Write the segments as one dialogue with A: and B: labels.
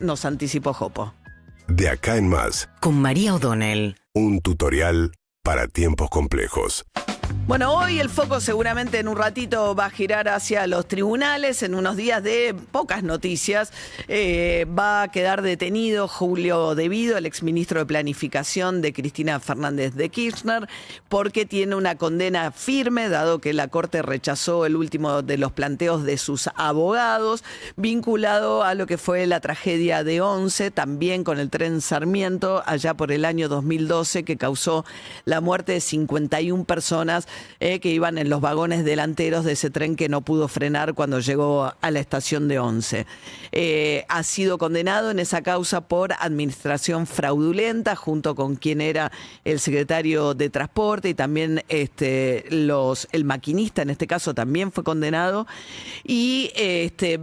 A: nos anticipó Jopo.
B: De acá en más,
C: Con María O'Donnell.
B: un tutorial para tiempos complejos.
A: Bueno, hoy el foco seguramente en un ratito va a girar hacia los tribunales. En unos días de pocas noticias va a quedar detenido Julio De Vido, el exministro de Planificación de Cristina Fernández de Kirchner, porque tiene una condena firme, dado que la Corte rechazó el último de los planteos de sus abogados, vinculado a lo que fue la tragedia de Once, también con el tren Sarmiento, allá por el año 2012, que causó la muerte de 51 personas que iban en los vagones delanteros de ese tren que no pudo frenar cuando llegó a la estación de Once. Ha sido condenado en esa causa por administración fraudulenta, junto con quien era el secretario de Transporte y también el maquinista, en este caso, también fue condenado. Y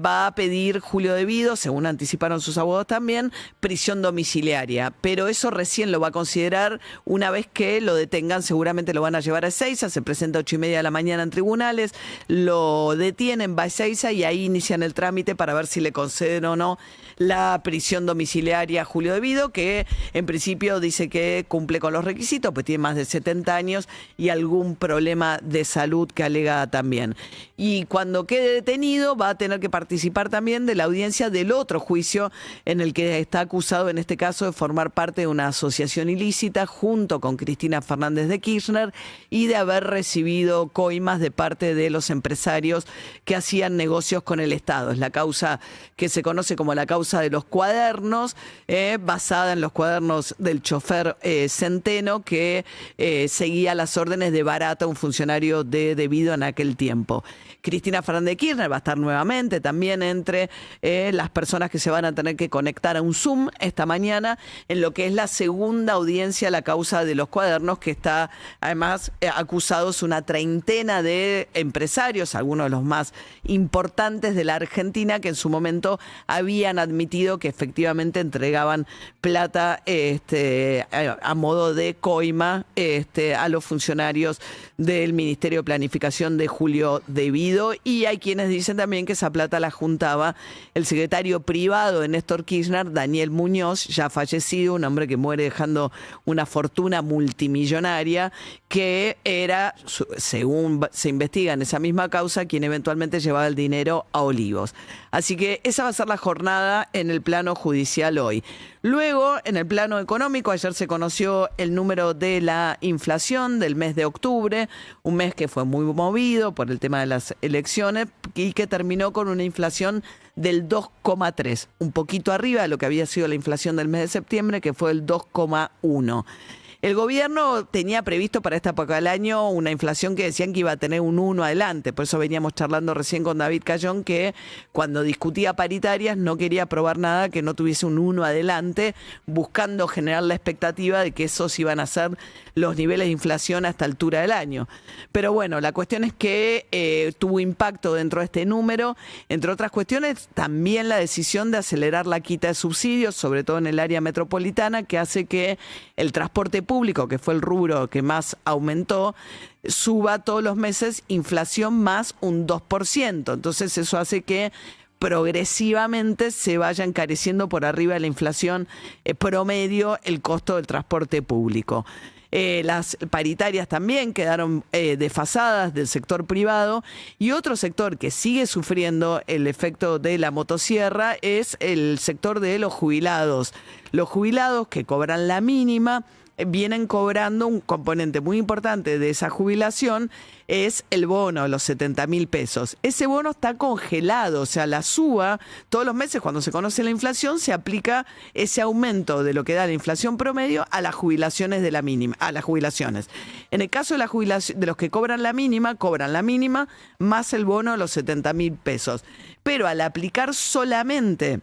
A: va a pedir Julio De Vido, según anticiparon sus abogados también, prisión domiciliaria. Pero eso recién lo va a considerar una vez que lo detengan. Seguramente lo van a llevar a Ezeiza, se presenta a 8:30 de la mañana en tribunales, lo detienen, va a Ezeiza y ahí inician el trámite para ver si le conceden o no la prisión domiciliaria a Julio De Vido, que en principio dice que cumple con los requisitos, pues tiene más de 70 años y algún problema de salud que alega también. Y cuando quede detenido va a tener que participar también de la audiencia del otro juicio en el que está acusado, en este caso, de formar parte de una asociación ilícita junto con Cristina Fernández de Kirchner y de haber recibido coimas de parte de los empresarios que hacían negocios con el Estado. Es la causa que se conoce como la causa de los cuadernos, basada en los cuadernos del chofer Centeno, que seguía las órdenes de Barata, un funcionario de De Vido en aquel tiempo. Cristina Fernández de Kirchner va a estar nuevamente también entre las personas que se van a tener que conectar a un Zoom esta mañana en lo que es la segunda audiencia a la causa de los cuadernos, que está además acusados una treintena de empresarios, algunos de los más importantes de la Argentina, que en su momento habían admitido que efectivamente entregaban plata a modo de coima a los funcionarios del Ministerio de Planificación de Julio De Vido. Y hay quienes dicen también que esa plata la juntaba el secretario privado de Néstor Kirchner, Daniel Muñoz, ya fallecido, un hombre que muere dejando una fortuna multimillonaria, que era, según se investiga en esa misma causa, quien eventualmente llevaba el dinero a Olivos. Así que esa va a ser la jornada en el plano judicial hoy. Luego, en el plano económico, ayer se conoció el número de la inflación del mes de octubre, un mes que fue muy movido por el tema de las elecciones y que terminó con una inflación del 2,3, un poquito arriba de lo que había sido la inflación del mes de septiembre, que fue el 2,1. El gobierno tenía previsto para esta época del año una inflación que decían que iba a tener un 1 adelante. Por eso veníamos charlando recién con David Cayón, que cuando discutía paritarias no quería aprobar nada que no tuviese un 1 adelante, buscando generar la expectativa de que esos iban a ser los niveles de inflación a esta altura del año. Pero bueno, la cuestión es que tuvo impacto dentro de este número, entre otras cuestiones, también la decisión de acelerar la quita de subsidios, sobre todo en el área metropolitana, que hace que el transporte público, que fue el rubro que más aumentó, suba todos los meses inflación más un 2%. Entonces eso hace que progresivamente se vaya encareciendo por arriba de la inflación promedio el costo del transporte público. Las paritarias también quedaron desfasadas del sector privado, y otro sector que sigue sufriendo el efecto de la motosierra es el sector de los jubilados. Los jubilados que cobran la mínima vienen cobrando un componente muy importante de esa jubilación, es el bono, los 70.000 pesos. Ese bono está congelado, o sea, la suba todos los meses cuando se conoce la inflación, se aplica ese aumento de lo que da la inflación promedio a las jubilaciones de la mínima, a las jubilaciones. En el caso de la jubilación, de los que cobran la mínima más el bono de los 70.000 pesos. Pero al aplicar solamente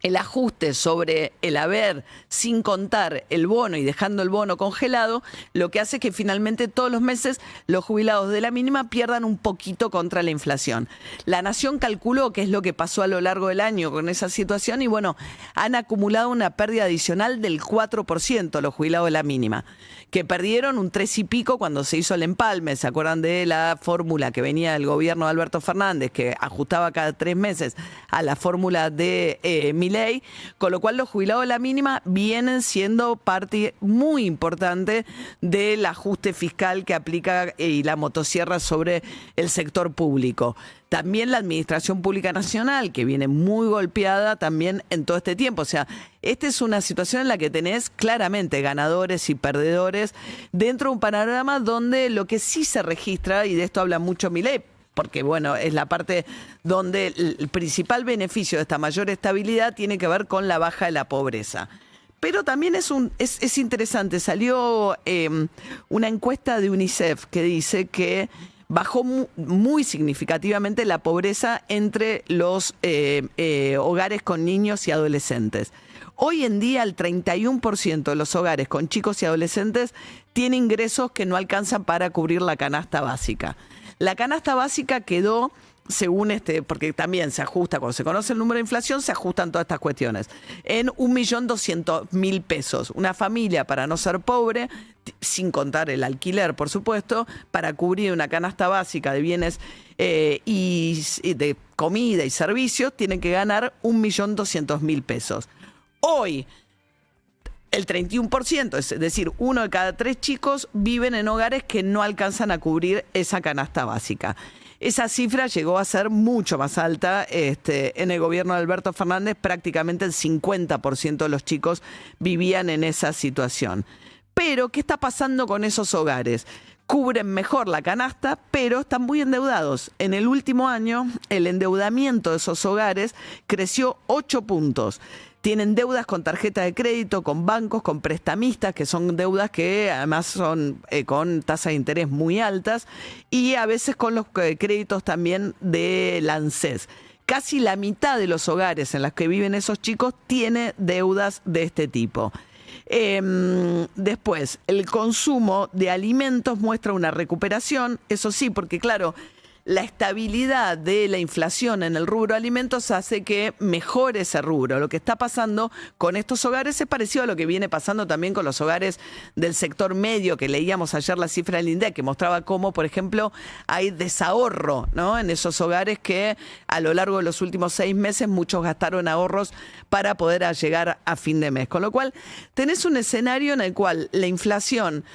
A: el ajuste sobre el haber sin contar el bono y dejando el bono congelado, lo que hace es que finalmente todos los meses los jubilados de la mínima pierdan un poquito contra la inflación. La Nación calculó qué es lo que pasó a lo largo del año con esa situación y bueno, han acumulado una pérdida adicional del 4% los jubilados de la mínima, que perdieron un 3 y pico cuando se hizo el empalme. ¿Se acuerdan de la fórmula que venía del gobierno de Alberto Fernández, que ajustaba cada 3 meses a la fórmula de Milei? Milei, con lo cual los jubilados de la mínima vienen siendo parte muy importante del ajuste fiscal que aplica y la motosierra sobre el sector público. También la Administración Pública Nacional, que viene muy golpeada también en todo este tiempo. O sea, esta es una situación en la que tenés claramente ganadores y perdedores dentro de un panorama donde lo que sí se registra, y de esto habla mucho Milei, porque bueno, es la parte donde el principal beneficio de esta mayor estabilidad tiene que ver con la baja de la pobreza. Pero también es interesante, salió una encuesta de UNICEF que dice que bajó muy significativamente la pobreza entre los hogares con niños y adolescentes. Hoy en día el 31% de los hogares con chicos y adolescentes tiene ingresos que no alcanzan para cubrir la canasta básica. La canasta básica quedó, según porque también se ajusta, cuando se conoce el número de inflación, se ajustan todas estas cuestiones, en 1.200.000 pesos. Una familia, para no ser pobre, sin contar el alquiler, por supuesto, para cubrir una canasta básica de bienes y de comida y servicios, tienen que ganar 1.200.000 pesos. Hoy, el 31%, es decir, 1 de cada 3 chicos viven en hogares que no alcanzan a cubrir esa canasta básica. Esa cifra llegó a ser mucho más alta en el gobierno de Alberto Fernández. Prácticamente el 50% de los chicos vivían en esa situación. Pero, ¿qué está pasando con esos hogares? Cubren mejor la canasta, pero están muy endeudados. En el último año, el endeudamiento de esos hogares creció 8 puntos. Tienen deudas con tarjeta de crédito, con bancos, con prestamistas, que son deudas que además son con tasas de interés muy altas, y a veces con los créditos también del ANSES. Casi la mitad de los hogares en los que viven esos chicos tiene deudas de este tipo. Después, el consumo de alimentos muestra una recuperación, eso sí, porque claro, la estabilidad de la inflación en el rubro alimentos hace que mejore ese rubro. Lo que está pasando con estos hogares es parecido a lo que viene pasando también con los hogares del sector medio, que leíamos ayer la cifra del INDEC, que mostraba cómo, por ejemplo, hay desahorro, ¿no?, en esos hogares que a lo largo de los últimos 6 meses muchos gastaron ahorros para poder llegar a fin de mes. Con lo cual, tenés un escenario en el cual la inflación,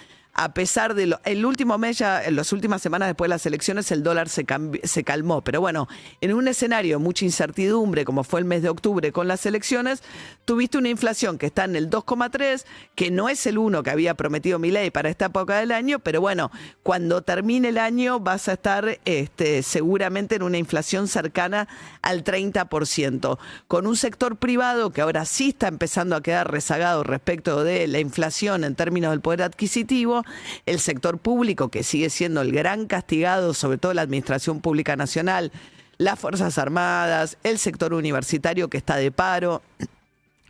A: a pesar de el último mes, ya en las últimas semanas después de las elecciones, el dólar se calmó. Pero bueno, en un escenario de mucha incertidumbre, como fue el mes de octubre con las elecciones, tuviste una inflación que está en el 2,3, que no es el 1 que había prometido Milei para esta época del año, pero bueno, cuando termine el año vas a estar seguramente en una inflación cercana al 30%, con un sector privado que ahora sí está empezando a quedar rezagado respecto de la inflación en términos del poder adquisitivo. El sector público, que sigue siendo el gran castigado, sobre todo la Administración Pública Nacional, las Fuerzas Armadas, el sector universitario que está de paro.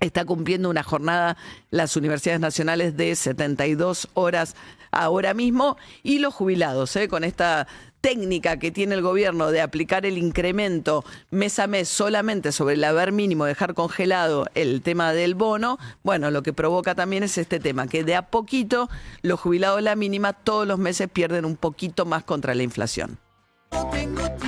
A: Está cumpliendo una jornada las universidades nacionales de 72 horas ahora mismo, y los jubilados, con esta técnica que tiene el gobierno de aplicar el incremento mes a mes solamente sobre el haber mínimo, dejar congelado el tema del bono, bueno, lo que provoca también es este tema, que de a poquito los jubilados de la mínima todos los meses pierden un poquito más contra la inflación.
C: No tengo tiempo.